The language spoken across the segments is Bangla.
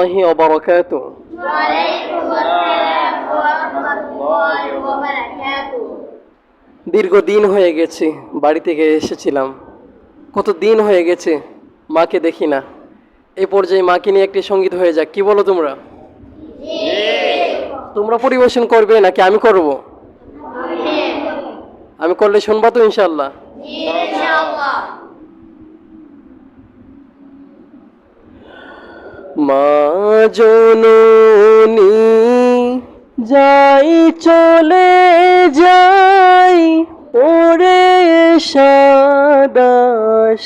রহমতুল্লাহি ওয়া বারাকাতুহু। দীর্ঘদিন হয়ে গেছে বাড়ি থেকে এসেছিলাম, কত দিন হয়ে গেছে মাকে দেখি না। এই পর্যায়ে মাকে নিয়ে একটি সঙ্গীত হয়ে যাক, কি বলো তোমরা? তোমরা পরিবেশন করবে নাকি আমি করব? আমি করলে শুনবা তো ইনশাআল্লাহ? মা জননী যাই চলে যাই পরে সাদা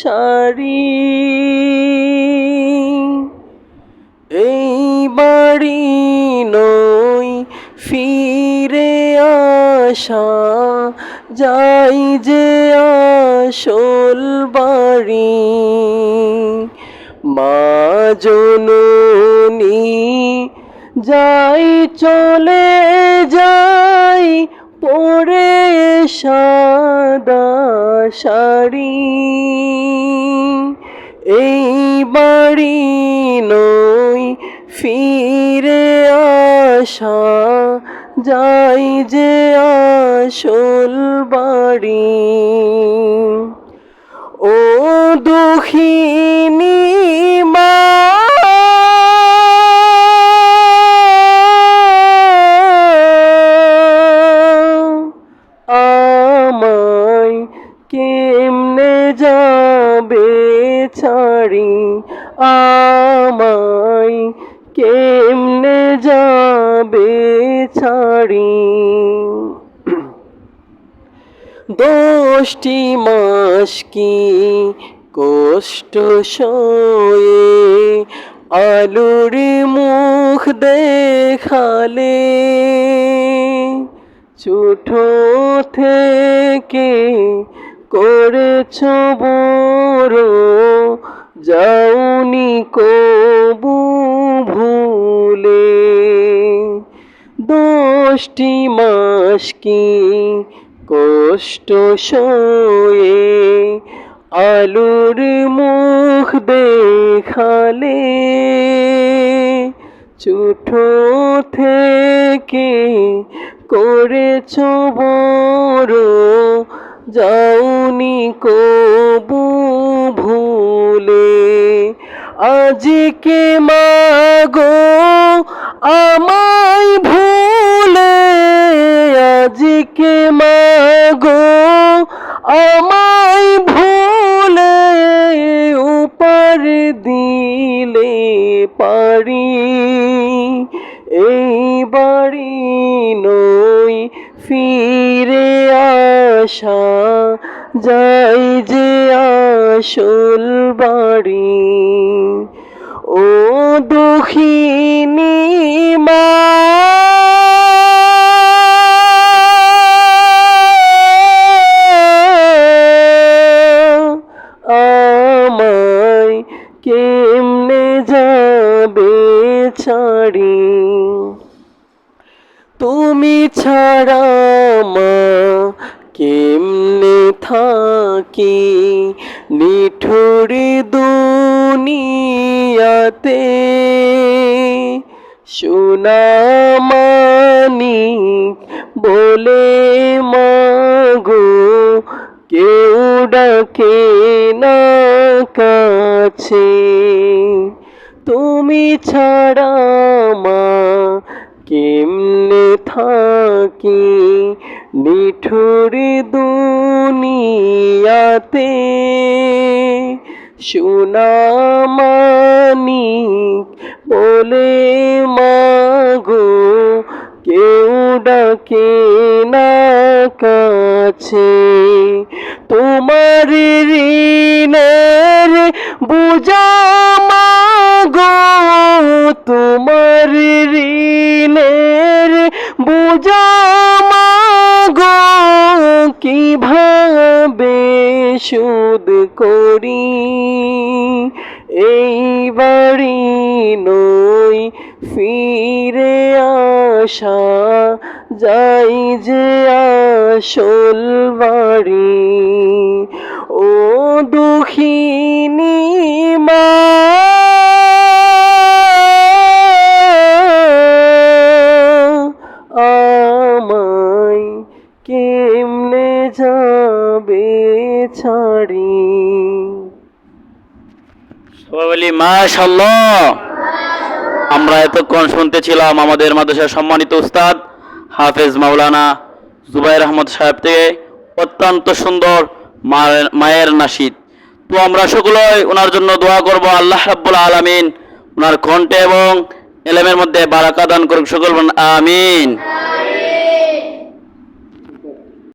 শাড়ি, এই বাড়ি নই ফিরে আসা, যাই যে আসল বাড়ি। মা জননী যাই চলে যাই পরে সাদা শাড়ি, এই বাড়ি নই ফিরে আসা, যাই যে আসল বাড়ি। ও দুঃখিনী মা, আমায় কেমনে যাবে ছাড়ি, আমায় কেমনে যাবে ছাড়ি। 10টি মাস কি কষ্ট সয়ে আলুর মুখ দেখালে, ছোট থেকে করেছ বড়, যাওনি কবু ভুলে। 10টি মাস কি কষ্ট সয়ে আলুর মুখ দেখালে, ছোট থেকে করেছ বড়, যাওনি কবু ভুলে। আজকে মাগো আমায় ভুলে, আজকে মাগো আমায় ভুলে, উপর দিলে পারি, এই বাড়ি নই ফিরে আসা, যাই যে আসল বাড়ি। ও দুঃখিনী মা, আমায় কেমনে যাবে ছাড়ি। তুমি ছাড়া মা কেমনে থাকি নিঠুর দুনিয়াতে, সোনা মানিক বলে মাগো কেউ ডাকে না কাছে। তুমি ছাড়া মা কেমনে থাকি নিঠুর দুনিয়াতে, সোনা মানিক বলে মাগো কেউ ডাকে না কাছে। তোমার ঋণের বোঝা মাগো, তোমার ঋণের বোঝা মাগো, কিভাবে শোধ করি, এই বাড়ি নই ফিরে আসা, যাই যে আসল বাড়ি। ও দুঃখিনী মা। ছাড়ি। সবাই বলি মাশাআল্লাহ। আমরা এতক্ষণ শুনতেছিলাম আমাদের মাদ্রাসার সম্মানিত উস্তাদ হাফেজ মাওলানা জুবাইর আহমদ সাহেব থেকে অত্যন্ত সুন্দর মায়ের নাশিদ। তো আমরা সকলেই ওনার জন্য দোয়া করব, আল্লাহ রাব্বুল আলামিন ওনার কণ্ঠে এবং এলেমের মধ্যে বারাকা দান করুক। সকল বলুন আমিন।